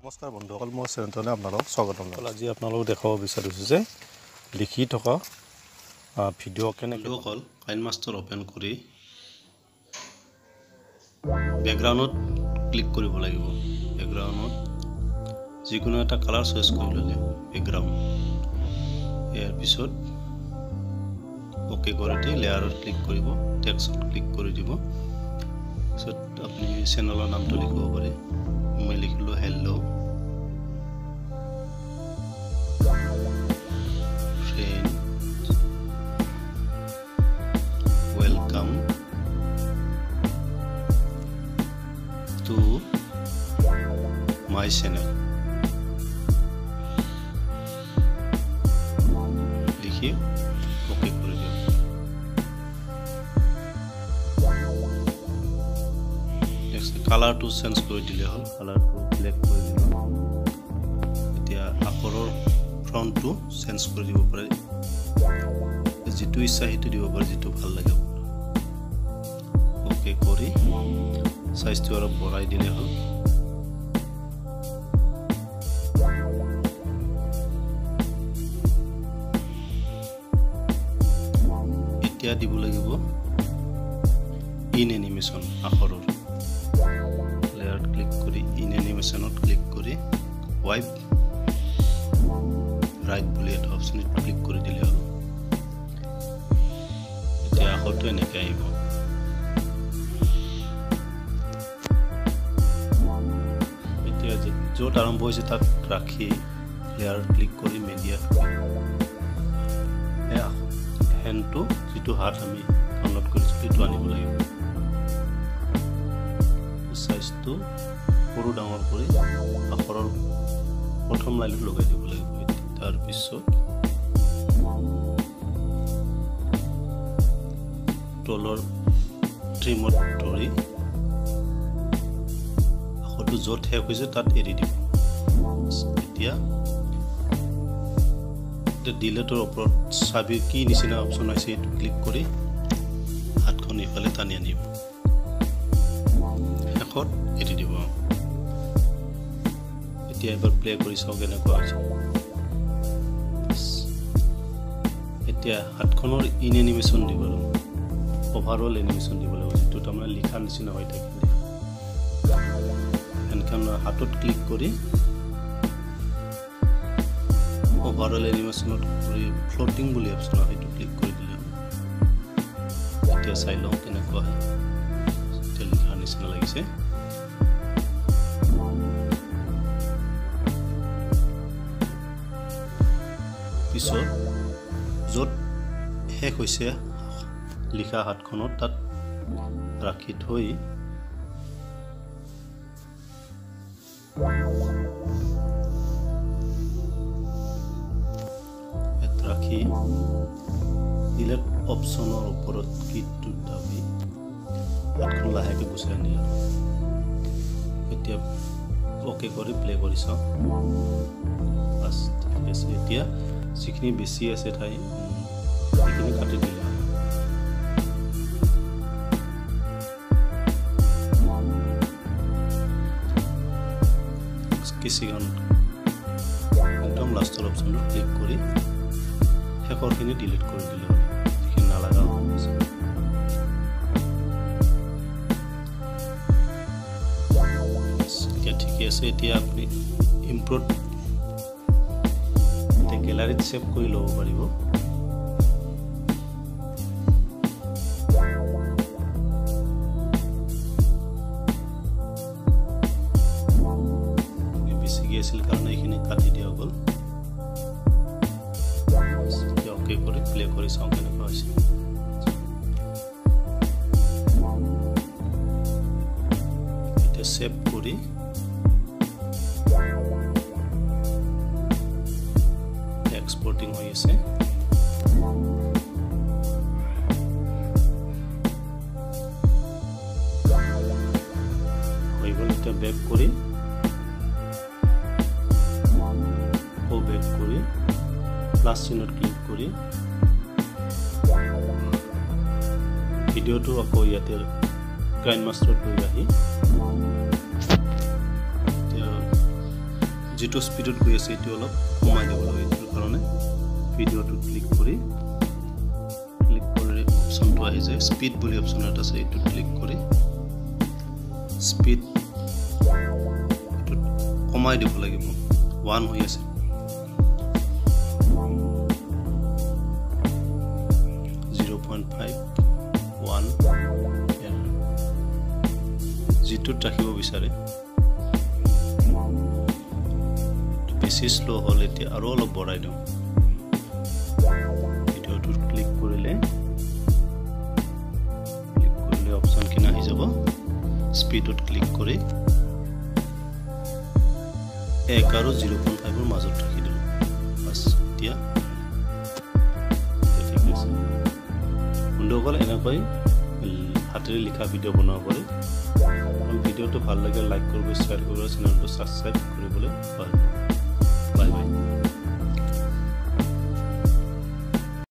নমস্কাৰ বন্ধুসকল, মই চেণ্টনে আপোনালোকক স্বাগতম জনালোঁ। আজি আপোনালোকক দেখাব বিচাৰিছোঁ যে লিখি থকা ভিডিঅ' কেনেকৈ অকল কাইনমাষ্টাৰ অপেন কৰি বেকগ্ৰাউণ্ডত ক্লিক কৰিব লাগিব। বেকগ্ৰাউণ্ডত যিকোনো এটা কালাৰ চইচ কৰি ল'লে বেকগ্ৰাউণ্ড, ইয়াৰ পিছত অ'কে কৰি দি লেয়াৰত ক্লিক কৰিব, টেক্সট ক্লিক কৰি দিব। পিছত আপুনি চেনেলৰ নামটো লিখিব পাৰে। মই লিখিলোঁ hello' friend, welcome to my channel লিখি অ'কে কৰি দিয়ক। কালাৰটো চেঞ্জ কৰি দিলে হ'ল, কালাৰটো ব্লেক কৰি দিলে। এতিয়া আখৰৰ ফ্ৰণ্টটো চেঞ্জ কৰি দিব পাৰে, যিটো ইচ্ছা সেইটো দিব পাৰে, যিটো ভাল লাগে। অ'কে কৰি চাইজটো অলপ বঢ়াই দিলে হ'ল। এতিয়া দিব লাগিব ইন এনিমেশ্যন আখৰৰ। লেয়াৰত ক্লিক কৰি ইন এনিমেশ্যনত ক্লিক কৰি ৱাইপ ৰাইট বুলি এটা অপশ্যন ক্লিক কৰি দিলে হ'ল। এতিয়া আখৰটো এনেকৈ আহিব। এতিয়া য'ত আৰম্ভ হৈছে তাত ৰাখি লেয়াৰত ক্লিক কৰি মিডিয়াত হেণ্ডটো যিটো হাত আমি ডাউনলোড কৰিছোঁ সেইটো আনিব লাগিব। সাইজটো সৰু ডাঙৰ কৰি আখৰৰ প্ৰথম লাইনত লগাই দিব লাগিব। তাৰপিছত তলৰ ট্ৰিমত ধৰি আখৰটো য'ত শেষ হৈছে তাত এৰি দিব। এতিয়া ডিলেটৰ ওপৰত চাবিৰ কি নিচিনা অপশ্যন আছে এইটো ক্লিক কৰি হাতখন ইফালে টানি আনিব, শেষত এৰি দিব। এতিয়া এবাৰ প্লে কৰি চাওঁ কেনেকুৱা হৈছে। এতিয়া হাতখনৰ ইন এনিমেশ্যন দিব লাগিব, অভাৰঅল এনিমেশ্যন দিব লাগিব, যিটো তাৰমানে লিখা নিচিনা হৈ থাকিলে। এনেকৈ হাতত ক্লিক কৰি অভাৰঅল এনিমেশ্যনত কৰি ফ্লটিং বুলি অপশ্যন হয়, সেইটো ক্লিক কৰি দিলে হ'ল। এতিয়া চাই লওঁ কেনেকুৱা হয়। এতিয়া লিখাৰ নিচিনা লাগিছে। পিছত য'ত শেষ হৈছে লিখা হাতখনত তাত ৰাখি থৈ ৰাখি ডিলেট অপশ্যনৰ ওপৰত কীটো দাবি হাতখন লাহেকৈ গুচাই আনিলে। এতিয়া অ'কে কৰি প্লে কৰি চাওঁ। বাছ ঠিক আছে। এতিয়া যিখিনি বেছি আছে ঠাই সেইখিনি কাটি দিলে। কিছুমান একদম লাষ্টৰ অপশ্যনটো ক্লিক কৰি শেষৰখিনি ডিলিট কৰি দিলে হ'ল, যিখিনি নালাগা হৈছে। এতিয়া ঠিকে আছে। এতিয়া আপুনি ইম্প্ৰুভ গেলাৰীত ছেভ কৰি ল'ব পাৰিব। বেছিকৈ আছিল কাৰণে এইখিনি কাটি দিয়া গ'ল। অ'কে কৰি প্লে কৰি চাওঁ কেনেকুৱা হৈছে। এতিয়া ছেভ কৰি এক্সপৰ্টিং হৈ আছে। হৈ গ'ল। এতিয়া বেক কৰি প্লাছ চিনত ক্লিক কৰি ভিডিঅ'টো আকৌ ইয়াতে কাইনমাষ্টাৰত লৈ আহি যেটো স্পিডত গৈ আছে এটো অলপ কমাই দিব লাগে এটো কাৰণে ভিডিওটো ক্লিক কৰি অপশনটো আহি যায় স্পিড বুলি অপশন এটা আছে এটো ক্লিক কৰি স্পিড এটো কমাই দিব লাগিব 1 হৈ আছে 0.5 1 যেটো ৰাখিব বিচাৰে বেছি স্লো হল এতিয়া আৰু অলপ বঢ়াই দিওঁ ভিডিওটো ক্লিক কৰিলে অপশন কিনা আহি যাব স্পিডত ক্লিক কৰি 1 আৰু 0.5 ৰ মাজত ৰাখি দিওঁ বাস এতিয়া ঠিক আছে বন্ধুসকল এনেকৈ হাতেৰে লিখা ভিডিও বনাব পাৰে ভিডিওটো ভাল লাগে লাইক কৰিব শ্বেয়াৰ কৰিব চেনেলটো সাবস্ক্ৰাইব কৰিবলৈ পাহৰিব